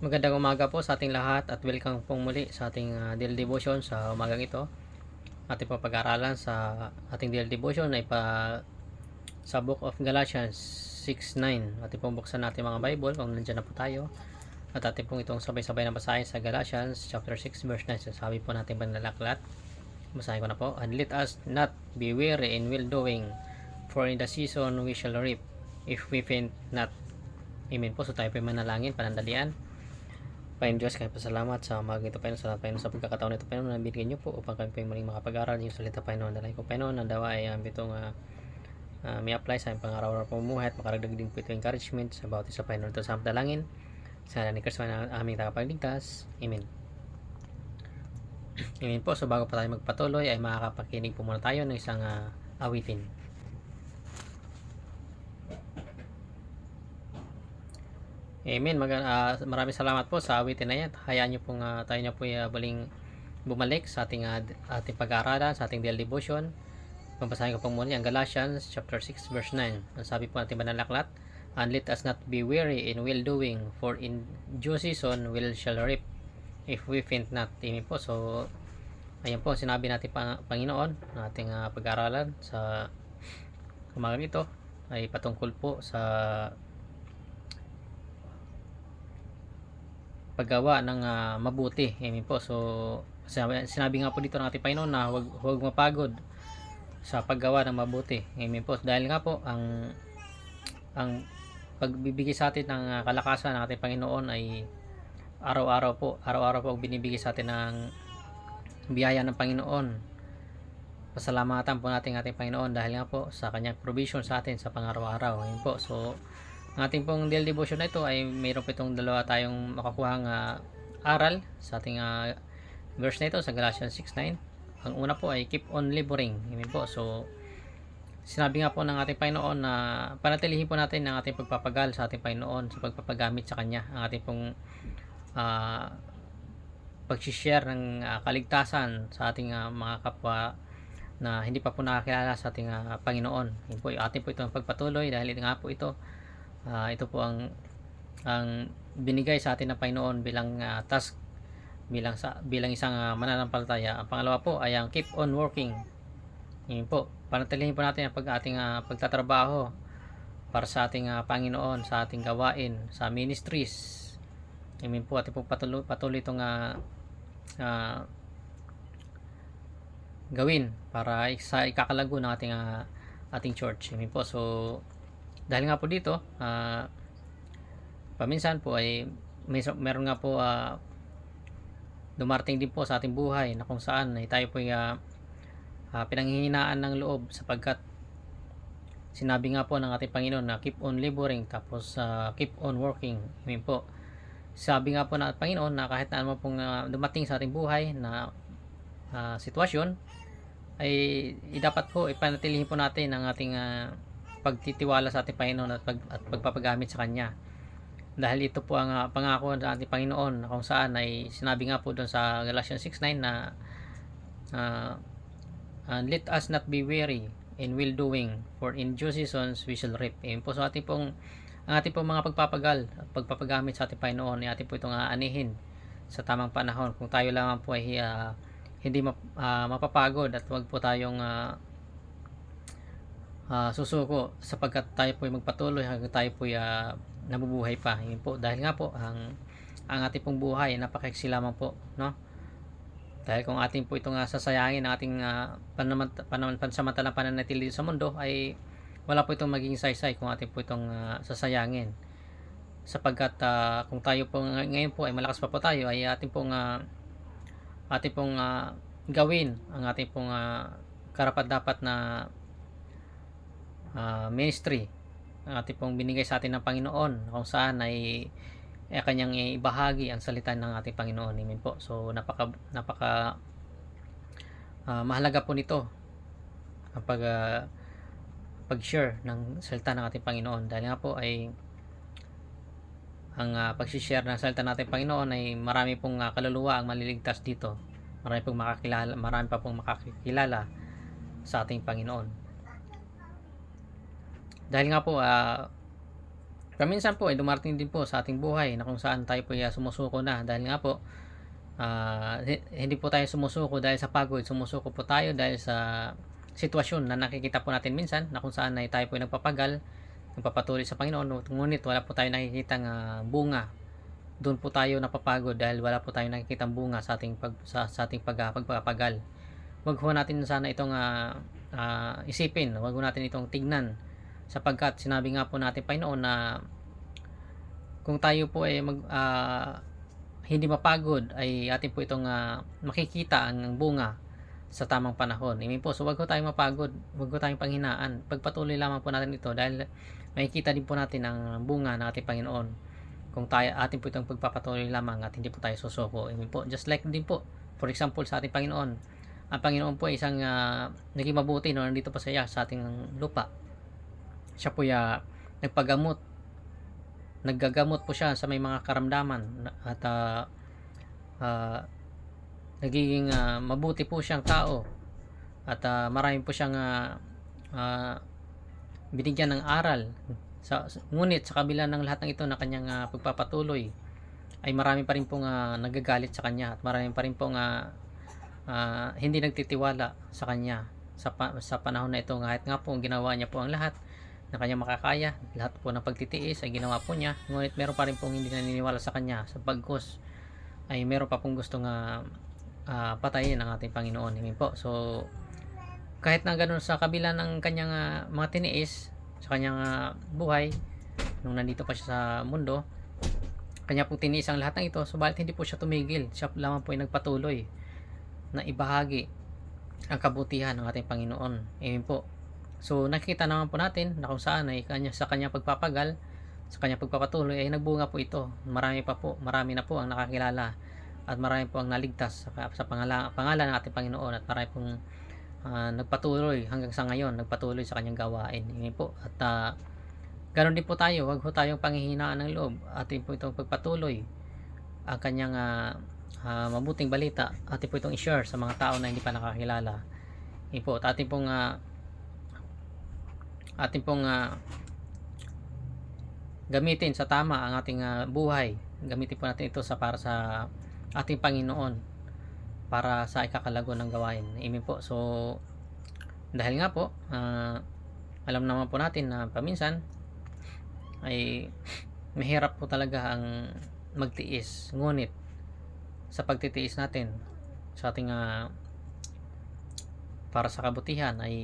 Magandang umaga po sa ating lahat at welcome pong muli sa ating daily devotion sa umagang ito. Ating po pag-aaralan sa ating daily devotion ay sa Book of Galatians 6:9. Ating pong buksan natin mga Bible kung nandiyan na po tayo. At ating pong itong sabay-sabay na basahin sa Galatians chapter 6 verse 9. Sabi po natin panlalaklat. Basahin ko na po. And let us not be weary in well doing, for in the season we shall reap if we faint not. Amen po. So tayo po manalangin, panandalian. Panginoon Diyos, kaya pasalamat sa umaga ito, Panginoon, sa pagkakataon ito, Panginoon, na binigyan niyo po upang kami po muling makapag-aral yung salita, Panginoon. Dalay ko, Panginoon, na dawa ay itong may apply sa aming pang-araw-araw pamumuhay at makaragdag din po ito encouragement sa bawat isa, Panginoon. Ito sa aming dalangin, sa ni Kristo na aming tagapagligtas. Amen. Amen po. So bago pa tayo magpatuloy, ay makakapakinig po muna tayo ng isang awitin. Amen. Maraming salamat po sa awitin na yan. Hayaan nyo pong tayo na po baling bumalik sa ating pag-aaralan, sa ating daily devotion. Pampasahin ko po muna ang Galatians chapter 6 verse 9. Ang sabi po natin banalaklat, and let us not be weary in well doing, for in due season we shall reap if we faint not. Amen po. So ayan po sinabi natin Panginoon na ating pag-aaralan sa umagang ito ay patungkol po sa paggawa ng mabuti. Amen po. So sinabi nga po dito ng ating Panginoon na huwag mapagod sa paggawa ng mabuti. Amen po. Dahil nga po ang pagbibigay sa atin ng kalakasan ng ating Panginoon ay araw-araw po ang binibigay sa atin ng biyaya ng Panginoon. Pasalamatan po natin ating Panginoon dahil nga po sa kanyang provision sa atin sa pang-araw-araw. Amen po. So ang ating pong daily devotion na ito ay mayroon po itong dalawa tayong makakuhang aral sa ating verse na ito sa Galatians 6:9. Ang una po ay keep on laboring. Amen po. So sinabi nga po ng ating Panginoon na panatilihin po natin ang ating pagpapagal sa ating Panginoon sa pagpapagamit sa Kanya. Ang ating pong pag-share ng kaligtasan sa ating mga kapwa na hindi pa po nakakilala sa ating Panginoon. Amen po, ating po itong pagpatuloy dahil nga po ito po ang binigay sa atin ng Panginoon bilang task bilang isang mananampalataya. Ang pangalawa po ay ang keep on working. Yun po, panatilihin po natin ang ating pagtatrabaho para sa ating Panginoon, sa ating gawain, sa ministries. Amen po, ating po patuloy itong gawin para sa ikakalago ng ating church. Amen po. So dahil nga po dito paminsan po ay meron nga po dumarting din po sa ating buhay na kung saan ay tayo po ay pinanghihinaan ng loob sapagkat sinabi nga po ng ating Panginoon na keep on laboring tapos keep on working. Amen po. Sabi nga po ng Panginoon na kahit na ano pong dumating sa ating buhay na sitwasyon ay dapat po ipanatilihin po natin ang ating pagtitiwala sa ating Panginoon at pagpapagamit sa Kanya. Dahil ito po ang pangako ng ating Panginoon kung saan ay sinabi nga po doon sa Galatians 6:9 na let us not be weary in well doing, for in due seasons we shall reap. Ayan po. So ang ating pong mga pagpapagal at pagpapagamit sa ating Panginoon ay ating po itong aanihin sa tamang panahon. Kung tayo lamang po ay hindi mapapagod at wag po tayong susuko sapagkat tayo po ay magpatuloy hanggang tayo po ay nabubuhay pa. Yun po, dahil nga po ang ating pong buhay napakaiksi lamang po, no? Dahil kung ating po itong sasayangin ang ating pansamantalang pananatili sa mundo ay wala po itong magiging saysay kung ating po itong sasayangin. Sapagkat kung tayo po ngayon po ay malakas pa po tayo ay ating pong gawin ang ating pong karapat-dapat na ministry ang ating pong binigay sa atin ng Panginoon kung saan ay kanyang ibahagi ang salita ng ating Panginoon. Amen po. So napaka mahalaga po nito ang pag-share ng salita ng ating Panginoon dahil nga po ay ang pag-share ng salita ng ating Panginoon ay marami pong kaluluwa ang maliligtas dito. Marami pa pong makakilala sa ating Panginoon. Dahil nga po paminsan po ay dumarating din po sa ating buhay na kung saan tayo po ay sumusuko na dahil nga po hindi po tayo sumusuko dahil sa pagod, sumusuko po tayo dahil sa sitwasyon na nakikita po natin minsan na kung saan ay tayo po ay nagpapagal, nagpapatuloy sa Panginoon, ngunit wala po tayo nakikitang bunga. Doon po tayo napapagod dahil wala po tayo nakikitang bunga sa ating pagpapagal. Wag ho natin sana itong isipin, wag ho natin itong tignan sapagkat sinabi nga po natin Panginoon na kung tayo po ay hindi mapagod ay atin po itong makikita ang bunga sa tamang panahon. Amen po. So wag ho tayong mapagod, wag ho tayong panghinaan. Pagpatuloy lamang po natin ito dahil makikita din po natin ang bunga ng ating Panginoon kung tayo atin po itong pagpapatuloy lamang at hindi po tayo susuko. Amen po. Just like din po, for example sa ating Panginoon, ang Panginoon po ay isang naging mabuti no nandito pa siya sa ating lupa. Siya po naggagamot po siya sa may mga karamdaman at nagiging mabuti po siyang tao at marami po siyang binigyan ng aral ngunit sa kabila ng lahat ng ito na kanyang pagpapatuloy ay marami pa rin pong nagagalit sa kanya at marami pa rin pong hindi nagtitiwala sa kanya sa panahon na ito kahit nga po ginawa niya po ang lahat na kanyang makakaya, lahat po ng pagtitiis ay ginawa po niya, ngunit meron pa rin pong hindi naniniwala sa kanya sa pagkos ay meron pa pong gustong patayin ang ating Panginoon. Amen po. So kahit na ganoon sa kabila ng kanyang mga tiniis sa kanyang buhay nung nandito pa siya sa mundo, kanya pong tiniis ang lahat ng ito, subalit hindi po siya tumigil, siya lamang po ay nagpatuloy na ibahagi ang kabutihan ng ating Panginoon. Amen po. So nakikita naman po natin na kung saan ay sa kanyang pagpapagal, sa kanyang pagpapatuloy ay nagbunga po ito. Marami na po ang nakakilala at marami po ang naligtas sa pangalan ng ating Panginoon at marami pong nagpatuloy hanggang sa ngayon, nagpatuloy sa kanyang gawain. Amen po. At ganoon din po tayo, wag ho tayong panghihinaan ng loob. Atin po itong pagpatuloy ang kanyang mabuting balita. Atin po itong i-share sa mga tao na hindi pa nakakilala. Amen po. At atin pong gamitin sa tama ang ating buhay. Gamitin po natin ito para sa ating Panginoon, para sa ikakalago ng gawain. Amen po. So dahil nga po alam naman po natin na paminsan ay mahirap po talaga ang magtiis, ngunit sa pagtitiis natin sa ating para sa kabutihan ay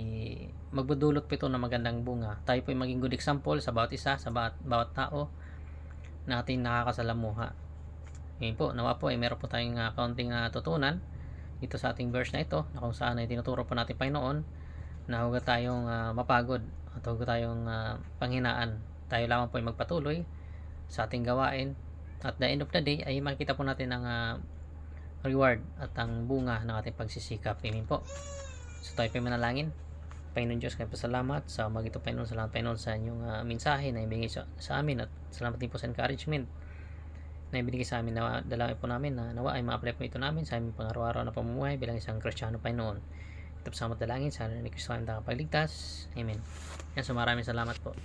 magbudulot po ito ng magandang bunga. Tayo po ay maging good example sa bawat isa, sa bawat tao na ating nakakasalamuha. Ngayon po, nawa po ay meron po tayong kaunting natutunan dito sa ating verse na ito, na kung saan ay tinuturo po natin Panginoon na huwag tayong mapagod at huwag tayong panghinaan. Tayo lamang po ay magpatuloy sa ating gawain at the end of the day ay makita po natin ang reward at ang bunga ng ating pagsisikap. Amen po. So tayo po manalangin. Panginoon Diyos, kayo po salamat sa magito Panginoon, salamat Panginoon sa inyong mensahe na ibigay sa amin at salamat din po sa encouragement na ibigay sa amin. Dalangin po namin na nawa ay ma-apply po ito namin sa aming pang-araw-araw na pamumuhay bilang isang Kristiyano Panginoon. Ito po sa dalangin sa ni Kristo ang nakapagligtas. Amen. Yan, so maraming salamat po.